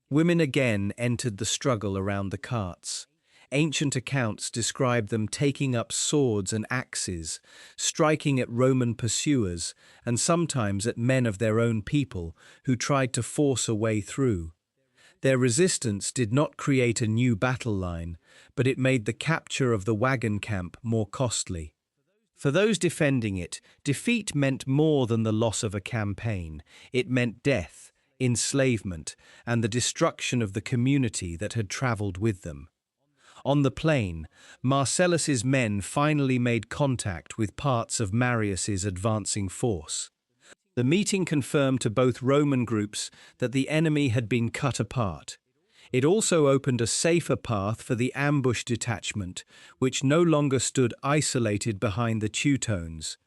Women again entered the struggle around the carts. Ancient accounts describe them taking up swords and axes, striking at Roman pursuers, and sometimes at men of their own people who tried to force a way through. Their resistance did not create a new battle line, but it made the capture of the wagon camp more costly. For those defending it, defeat meant more than the loss of a campaign. It meant death, enslavement, and the destruction of the community that had traveled with them. On the plain, Marcellus's men finally made contact with parts of Marius's advancing force. The meeting confirmed to both Roman groups that the enemy had been cut apart. It also opened a safer path for the ambush detachment, which no longer stood isolated behind the Teutones.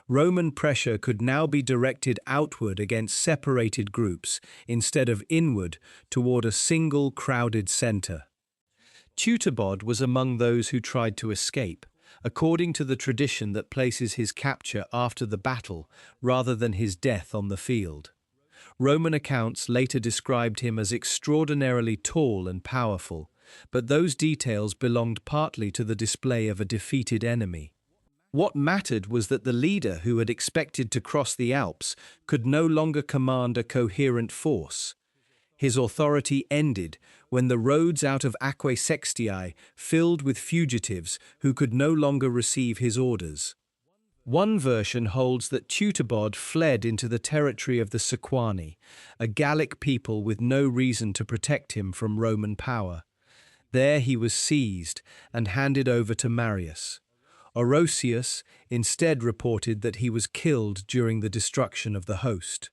Roman pressure could now be directed outward against separated groups instead of inward toward a single crowded center. Teutones was among those who tried to escape, according to the tradition that places his capture after the battle rather than his death on the field. Roman accounts later described him as extraordinarily tall and powerful, but those details belonged partly to the display of a defeated enemy. What mattered was that the leader who had expected to cross the Alps could no longer command a coherent force. His authority ended when the roads out of Aquae Sextiae filled with fugitives who could no longer receive his orders. One version holds that Teutones fled into the territory of the Sequani, a Gallic people with no reason to protect him from Roman power. There he was seized and handed over to Marius. Orosius instead reported that he was killed during the destruction of the host.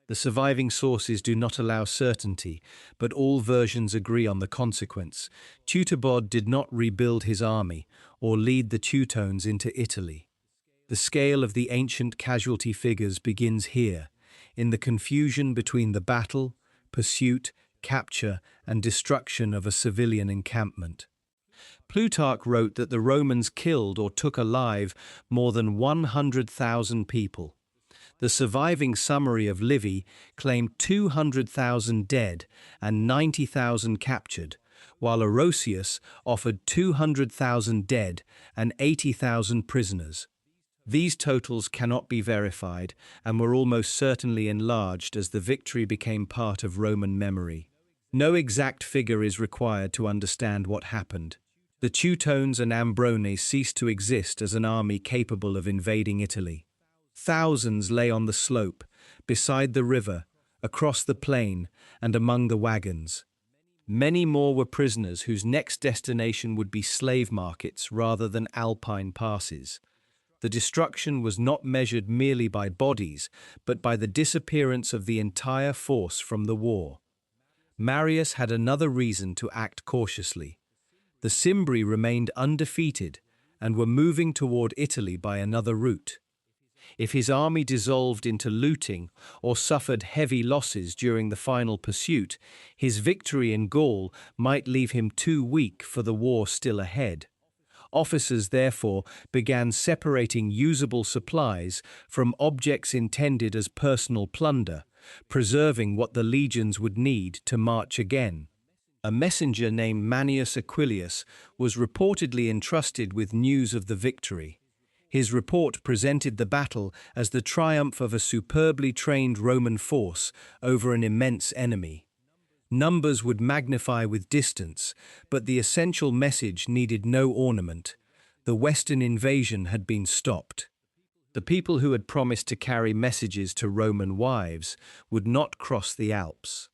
The surviving sources do not allow certainty, but all versions agree on the consequence. Teutones did not rebuild his army or lead the Teutones into Italy. The scale of the ancient casualty figures begins here, in the confusion between the battle, pursuit, capture, and destruction of a civilian encampment. Plutarch wrote that the Romans killed or took alive more than 100,000 people. The surviving summary of Livy claimed 200,000 dead and 90,000 captured, while Orosius offered 200,000 dead and 80,000 prisoners. These totals cannot be verified and were almost certainly enlarged as the victory became part of Roman memory. No exact figure is required to understand what happened. The Teutones and Ambrones ceased to exist as an army capable of invading Italy. Thousands lay on the slope, beside the river, across the plain, and among the wagons. Many more were prisoners whose next destination would be slave markets rather than alpine passes. The destruction was not measured merely by bodies, but by the disappearance of the entire force from the war. Marius had another reason to act cautiously. The Cimbri remained undefeated and were moving toward Italy by another route. If his army dissolved into looting or suffered heavy losses during the final pursuit, his victory in Gaul might leave him too weak for the war still ahead. Officers, therefore, began separating usable supplies from objects intended as personal plunder, preserving what the legions would need to march again. A messenger named Manius Aquilius was reportedly entrusted with news of the victory. His report presented the battle as the triumph of a superbly trained Roman force over an immense enemy. Numbers would magnify with distance, but the essential message needed no ornament. The Western invasion had been stopped. The people who had promised to carry messages to Roman wives would not cross the Alps.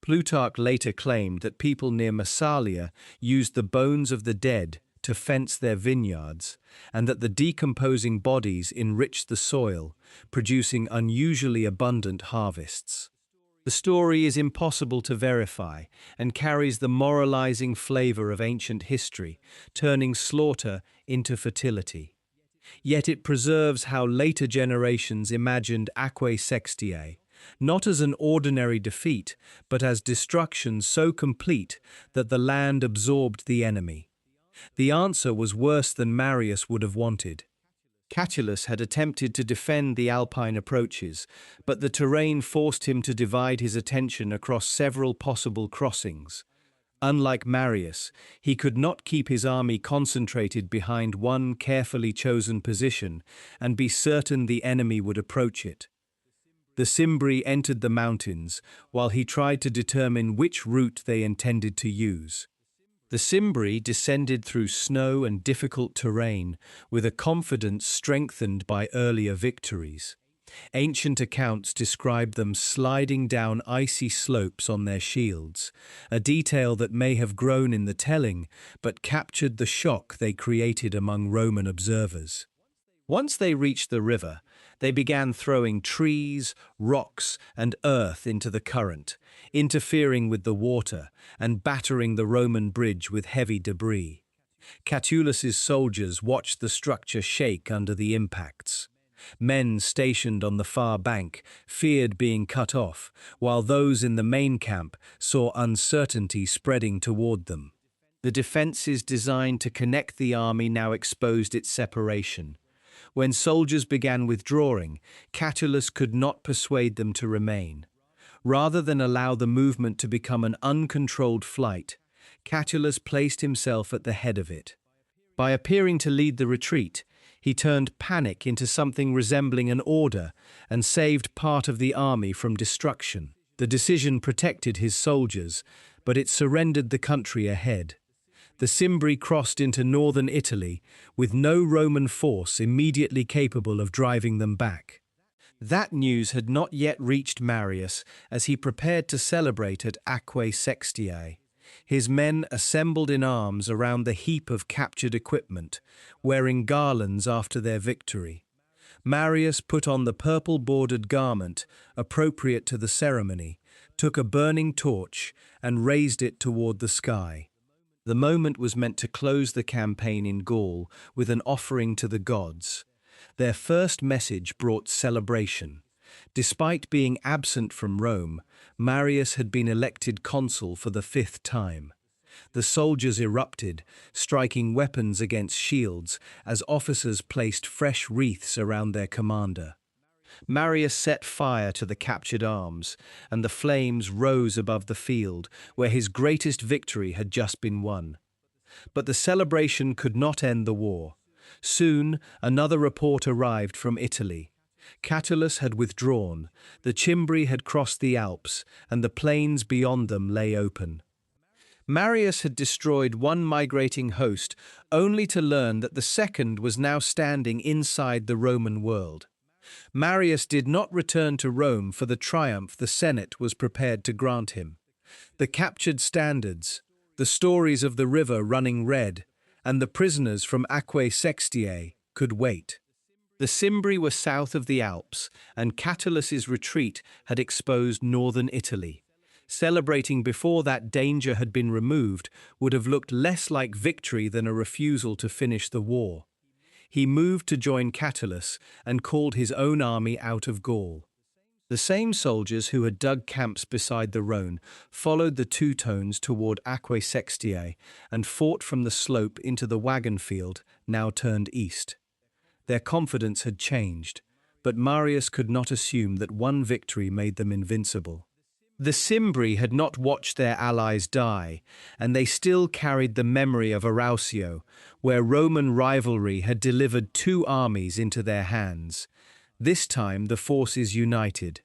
Plutarch later claimed that people near Massalia used the bones of the dead to fence their vineyards, and that the decomposing bodies enriched the soil, producing unusually abundant harvests. The story is impossible to verify and carries the moralizing flavor of ancient history, turning slaughter into fertility. Yet it preserves how later generations imagined Aquae Sextiae, not as an ordinary defeat, but as destruction so complete that the land absorbed the enemy. The answer was worse than Marius would have wanted. Catulus had attempted to defend the Alpine approaches, but the terrain forced him to divide his attention across several possible crossings. Unlike Marius, he could not keep his army concentrated behind one carefully chosen position and be certain the enemy would approach it. The Cimbri entered the mountains, while he tried to determine which route they intended to use. The Cimbri descended through snow and difficult terrain, with a confidence strengthened by earlier victories. Ancient accounts describe them sliding down icy slopes on their shields, a detail that may have grown in the telling, but captured the shock they created among Roman observers. Once they reached the river, they began throwing trees, rocks, and earth into the current, interfering with the water and battering the Roman bridge with heavy debris. Catulus's soldiers watched the structure shake under the impacts. Men stationed on the far bank feared being cut off, while those in the main camp saw uncertainty spreading toward them. The defenses designed to connect the army now exposed its separation. When soldiers began withdrawing, Catulus could not persuade them to remain. Rather than allow the movement to become an uncontrolled flight, Catulus placed himself at the head of it. By appearing to lead the retreat, he turned panic into something resembling an order and saved part of the army from destruction. The decision protected his soldiers, but it surrendered the country ahead. The Cimbri crossed into northern Italy, with no Roman force immediately capable of driving them back. That news had not yet reached Marius as he prepared to celebrate at Aquae Sextiae. His men assembled in arms around the heap of captured equipment, wearing garlands after their victory. Marius put on the purple-bordered garment appropriate to the ceremony, took a burning torch, and raised it toward the sky. The moment was meant to close the campaign in Gaul with an offering to the gods. Their first message brought celebration. Despite being absent from Rome, Marius had been elected consul for the 5th time. The soldiers erupted, striking weapons against shields as officers placed fresh wreaths around their commander. Marius set fire to the captured arms, and the flames rose above the field where his greatest victory had just been won. But the celebration could not end the war. Soon, another report arrived from Italy. Catulus had withdrawn, the Cimbri had crossed the Alps, and the plains beyond them lay open. Marius had destroyed one migrating host, only to learn that the second was now standing inside the Roman world. Marius did not return to Rome for the triumph the Senate was prepared to grant him. The captured standards, the stories of the river running red, and the prisoners from Aquae Sextiae could wait. The Cimbri were south of the Alps, and Catulus's retreat had exposed northern Italy. Celebrating before that danger had been removed would have looked less like victory than a refusal to finish the war. He moved to join Catulus and called his own army out of Gaul. The same soldiers who had dug camps beside the Rhone followed the Teutones toward Aquae Sextiae and fought from the slope into the wagon field, now turned east. Their confidence had changed, but Marius could not assume that one victory made them invincible. The Cimbri had not watched their allies die, and they still carried the memory of Arausio, where Roman rivalry had delivered 2 armies into their hands. This time the forces united.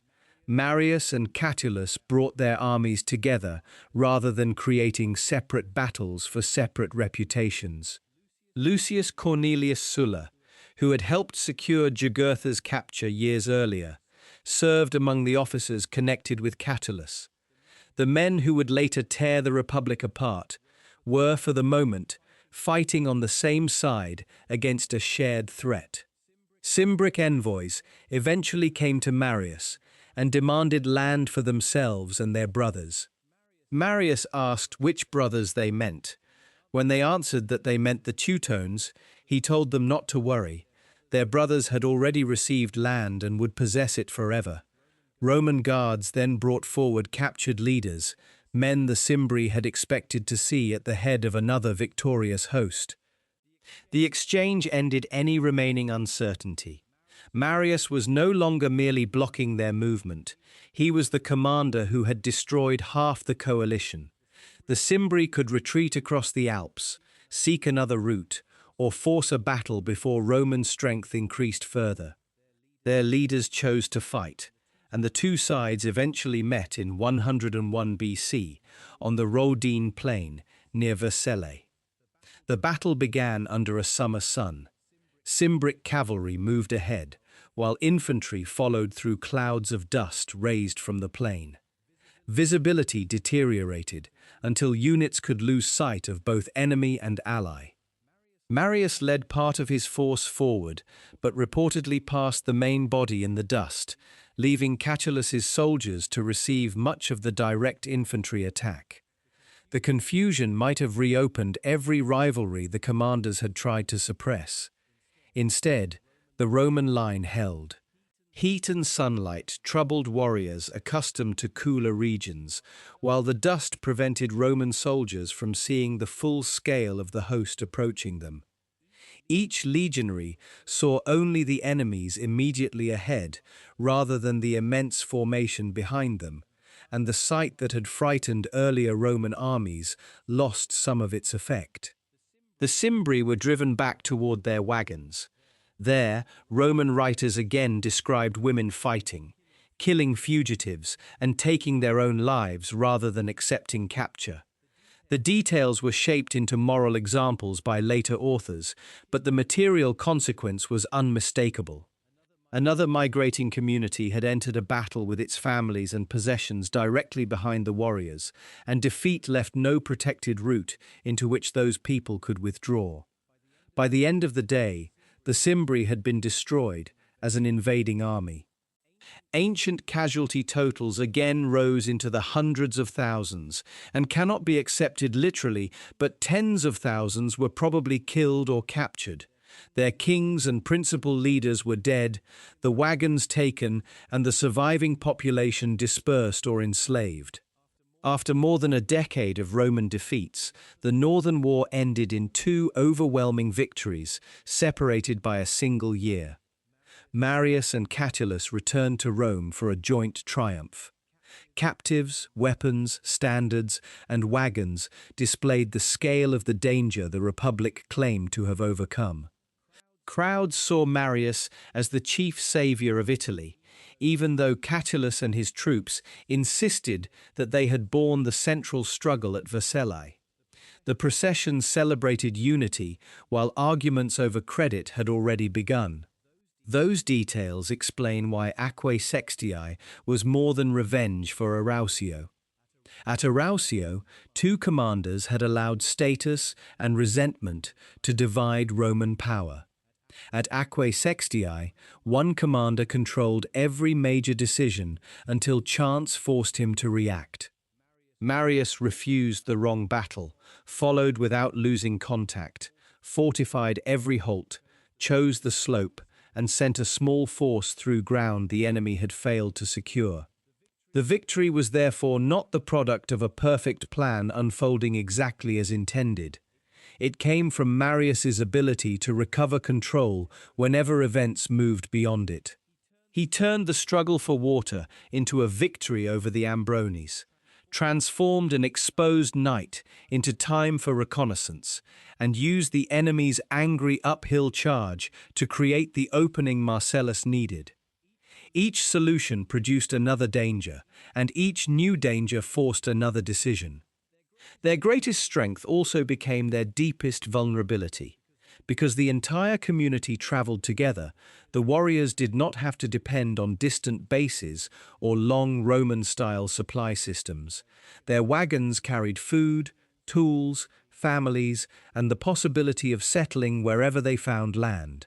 Marius and Catulus brought their armies together rather than creating separate battles for separate reputations. Lucius Cornelius Sulla, who had helped secure Jugurtha's capture years earlier, served among the officers connected with Catulus. The men who would later tear the Republic apart were, for the moment, fighting on the same side against a shared threat. Cimbric envoys eventually came to Marius and demanded land for themselves and their brothers. Marius asked which brothers they meant. When they answered that they meant the Teutones, he told them not to worry. Their brothers had already received land and would possess it forever. Roman guards then brought forward captured leaders, men the Cimbri had expected to see at the head of another victorious host. The exchange ended any remaining uncertainty. Marius was no longer merely blocking their movement. He was the commander who had destroyed half the coalition. The Cimbri could retreat across the Alps, seek another route, or force a battle before Roman strength increased further. Their leaders chose to fight, and the two sides eventually met in 101 BC on the Rhodine plain near Vercellae. The battle began under a summer sun. Cimbric cavalry moved ahead, while infantry followed through clouds of dust raised from the plain. Visibility deteriorated until units could lose sight of both enemy and ally. Marius led part of his force forward, but reportedly passed the main body in the dust, leaving Catulus's soldiers to receive much of the direct infantry attack. The confusion might have reopened every rivalry the commanders had tried to suppress. Instead, the Roman line held. Heat and sunlight troubled warriors accustomed to cooler regions, while the dust prevented Roman soldiers from seeing the full scale of the host approaching them. Each legionary saw only the enemies immediately ahead, rather than the immense formation behind them, and the sight that had frightened earlier Roman armies lost some of its effect. The Cimbri were driven back toward their wagons. There, Roman writers again described women fighting, killing fugitives, and taking their own lives rather than accepting capture. The details were shaped into moral examples by later authors, but the material consequence was unmistakable. Another migrating community had entered a battle with its families and possessions directly behind the warriors, and defeat left no protected route into which those people could withdraw. By the end of the day, the Cimbri had been destroyed as an invading army. Ancient casualty totals again rose into the hundreds of thousands, and cannot be accepted literally, but tens of thousands were probably killed or captured. Their kings and principal leaders were dead, the wagons taken, and the surviving population dispersed or enslaved. After more than a decade of Roman defeats, the Northern War ended in two overwhelming victories, separated by a single year. Marius and Catulus returned to Rome for a joint triumph. Captives, weapons, standards, and wagons displayed the scale of the danger the Republic claimed to have overcome. Crowds saw Marius as the chief savior of Italy, even though Catulus and his troops insisted that they had borne the central struggle at Vercellae. The procession celebrated unity, while arguments over credit had already begun. Those details explain why Aquae Sextiae was more than revenge for Arausio. At Arausio, two commanders had allowed status and resentment to divide Roman power. At Aquae Sextiae, one commander controlled every major decision until chance forced him to react. Marius refused the wrong battle, followed without losing contact, fortified every halt, chose the slope, and sent a small force through ground the enemy had failed to secure. The victory was therefore not the product of a perfect plan unfolding exactly as intended. It came from Marius's ability to recover control whenever events moved beyond it. He turned the struggle for water into a victory over the Ambrones, transformed an exposed night into time for reconnaissance, and used the enemy's angry uphill charge to create the opening Marcellus needed. Each solution produced another danger, and each new danger forced another decision. Their greatest strength also became their deepest vulnerability. Because the entire community traveled together, the warriors did not have to depend on distant bases or long Roman-style supply systems. Their wagons carried food, tools, families, and the possibility of settling wherever they found land.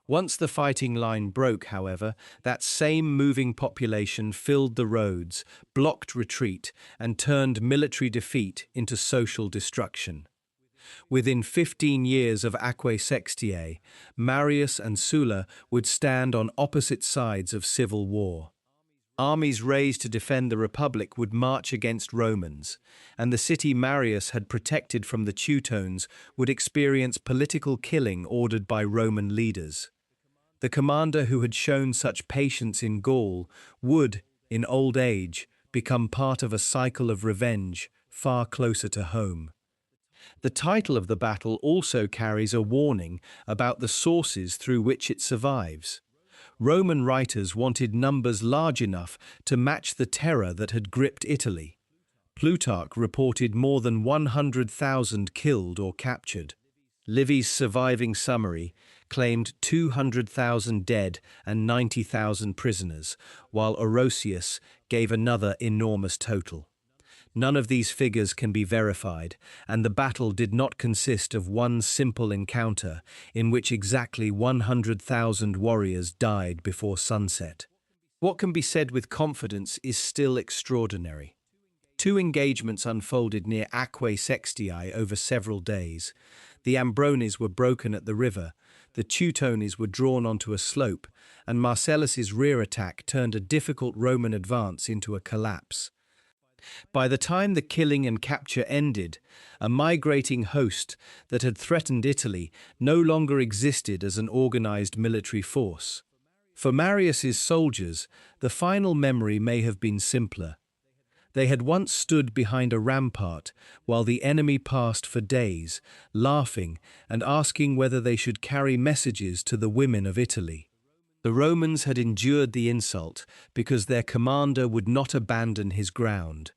Once the fighting line broke, however, that same moving population filled the roads, blocked retreat, and turned military defeat into social destruction. Within 15 years of Aquae Sextiae, Marius and Sulla would stand on opposite sides of civil war. Armies raised to defend the Republic would march against Romans, and the city Marius had protected from the Teutones would experience political killing ordered by Roman leaders. The commander who had shown such patience in Gaul would, in old age, become part of a cycle of revenge far closer to home. The title of the battle also carries a warning about the sources through which it survives. Roman writers wanted numbers large enough to match the terror that had gripped Italy. Plutarch reported more than 100,000 killed or captured. Livy's surviving summary claimed 200,000 dead and 90,000 prisoners, while Orosius gave another enormous total. None of these figures can be verified, and the battle did not consist of one simple encounter in which exactly 100,000 warriors died before sunset. What can be said with confidence is still extraordinary. Two engagements unfolded near Aquae Sextiae over several days. The Ambrones were broken at the river, the Teutones were drawn onto a slope, and Marcellus's rear attack turned a difficult Roman advance into a collapse. By the time the killing and capture ended, a migrating host that had threatened Italy no longer existed as an organized military force. For Marius's soldiers, the final memory may have been simpler. They had once stood behind a rampart while the enemy passed for days, laughing and asking whether they should carry messages to the women of Italy. The Romans had endured the insult because their commander would not abandon his ground.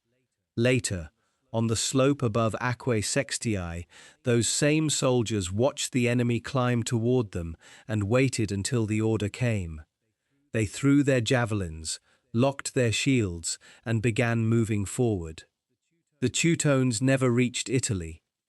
Later, on the slope above Aquae Sextiae, those same soldiers watched the enemy climb toward them and waited until the order came. They threw their javelins, locked their shields, and began moving forward. The Teutones never reached Italy,